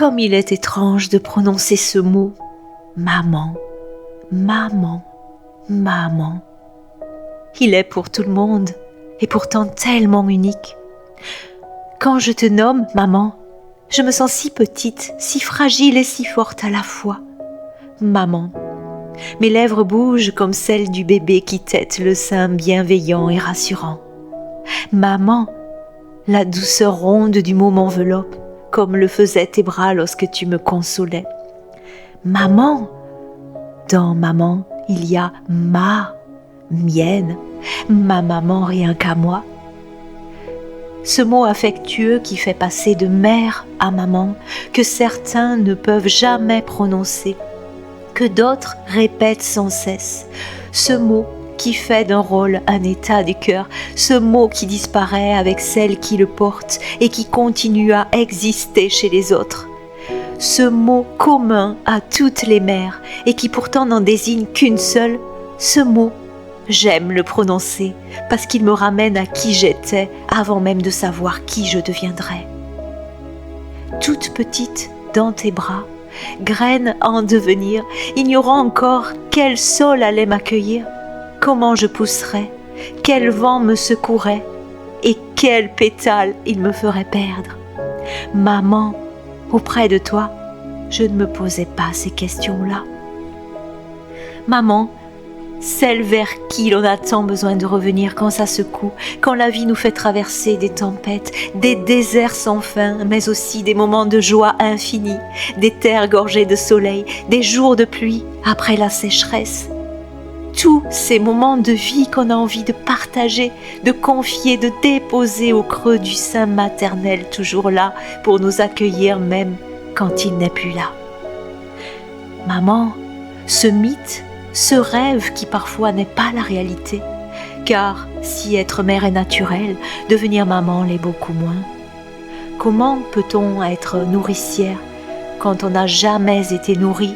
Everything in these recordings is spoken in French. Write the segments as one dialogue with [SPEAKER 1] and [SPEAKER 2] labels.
[SPEAKER 1] Comme il est étrange de prononcer ce mot, maman, maman, maman. Il est pour tout le monde et pourtant tellement unique. Quand je te nomme maman, je me sens si petite, si fragile et si forte à la fois. Maman. Mes lèvres bougent comme celles du bébé qui tète le sein bienveillant et rassurant. Maman, la douceur ronde du mot m'enveloppe, comme le faisaient tes bras lorsque tu me consolais. Maman, dans maman, il y a ma, mienne, ma maman rien qu'à moi. Ce mot affectueux qui fait passer de mère à maman, que certains ne peuvent jamais prononcer, que d'autres répètent sans cesse. Ce mot qui fait d'un rôle un état du cœur, ce mot qui disparaît avec celle qui le porte et qui continue à exister chez les autres. Ce mot commun à toutes les mères et qui pourtant n'en désigne qu'une seule, ce mot, j'aime le prononcer parce qu'il me ramène à qui j'étais avant même de savoir qui je deviendrais. Toute petite dans tes bras, graine en devenir, ignorant encore quel sol allait m'accueillir, comment je pousserais, quel vent me secouerait et quel pétale il me ferait perdre. Maman, auprès de toi, je ne me posais pas ces questions-là. Maman, celle vers qui l'on a tant besoin de revenir quand ça secoue, quand la vie nous fait traverser des tempêtes, des déserts sans fin, mais aussi des moments de joie infinie, des terres gorgées de soleil, des jours de pluie après la sécheresse. Tous ces moments de vie qu'on a envie de partager, de confier, de déposer au creux du sein maternel, toujours là pour nous accueillir même quand il n'est plus là. Maman, ce mythe, ce rêve qui parfois n'est pas la réalité, car si être mère est naturel, devenir maman l'est beaucoup moins. Comment peut-on être nourricière quand on n'a jamais été nourri?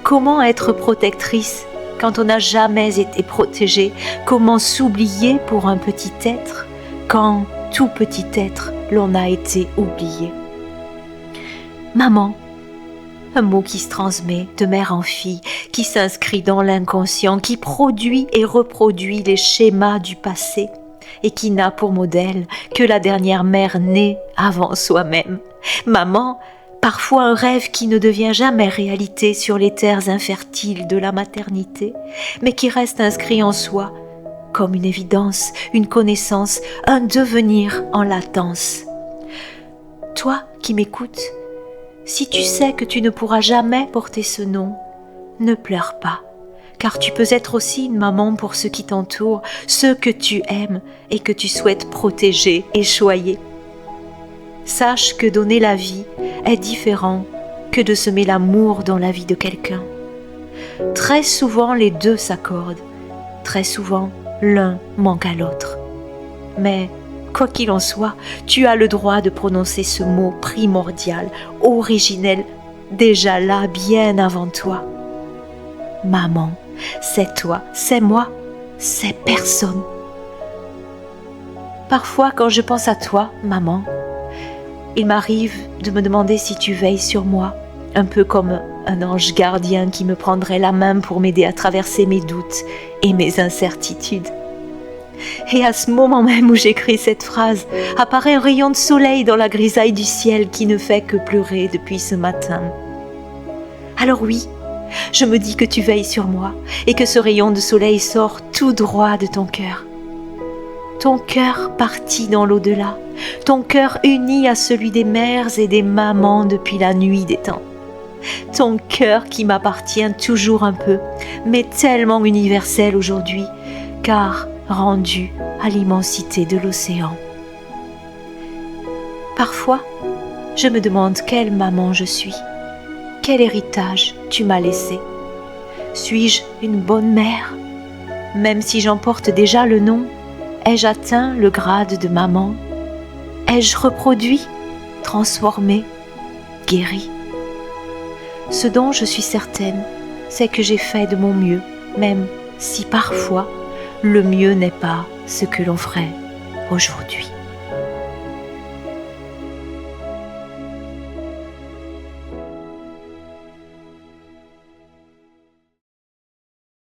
[SPEAKER 1] Comment être protectrice quand on n'a jamais été protégé? Comment s'oublier pour un petit être quand, tout petit être, l'on a été oublié? Maman, un mot qui se transmet de mère en fille, qui s'inscrit dans l'inconscient, qui produit et reproduit les schémas du passé et qui n'a pour modèle que la dernière mère née avant soi-même. Maman, parfois un rêve qui ne devient jamais réalité sur les terres infertiles de la maternité, mais qui reste inscrit en soi comme une évidence, une connaissance, un devenir en latence. Toi qui m'écoutes, si tu sais que tu ne pourras jamais porter ce nom, ne pleure pas, car tu peux être aussi une maman pour ceux qui t'entourent, ceux que tu aimes et que tu souhaites protéger et choyer. Sache que donner la vie est différent que de semer l'amour dans la vie de quelqu'un. Très souvent, les deux s'accordent. Très souvent, l'un manque à l'autre. Mais quoi qu'il en soit, tu as le droit de prononcer ce mot primordial, originel, déjà là bien avant toi. Maman, c'est toi, c'est moi, c'est personne. Parfois, quand je pense à toi, maman, il m'arrive de me demander si tu veilles sur moi, un peu comme un ange gardien qui me prendrait la main pour m'aider à traverser mes doutes et mes incertitudes. Et à ce moment même où j'écris cette phrase, apparaît un rayon de soleil dans la grisaille du ciel qui ne fait que pleurer depuis ce matin. Alors oui, je me dis que tu veilles sur moi et que ce rayon de soleil sort tout droit de ton cœur. Ton cœur parti dans l'au-delà, ton cœur uni à celui des mères et des mamans depuis la nuit des temps. Ton cœur qui m'appartient toujours un peu, mais tellement universel aujourd'hui, car rendu à l'immensité de l'océan. Parfois, je me demande quelle maman je suis, quel héritage tu m'as laissé. Suis-je une bonne mère? Même si j'en porte déjà le nom, ai-je atteint le grade de maman? Ai-je reproduit, transformé, guéri? Ce dont je suis certaine, c'est que j'ai fait de mon mieux, même si parfois le mieux n'est pas ce que l'on ferait aujourd'hui.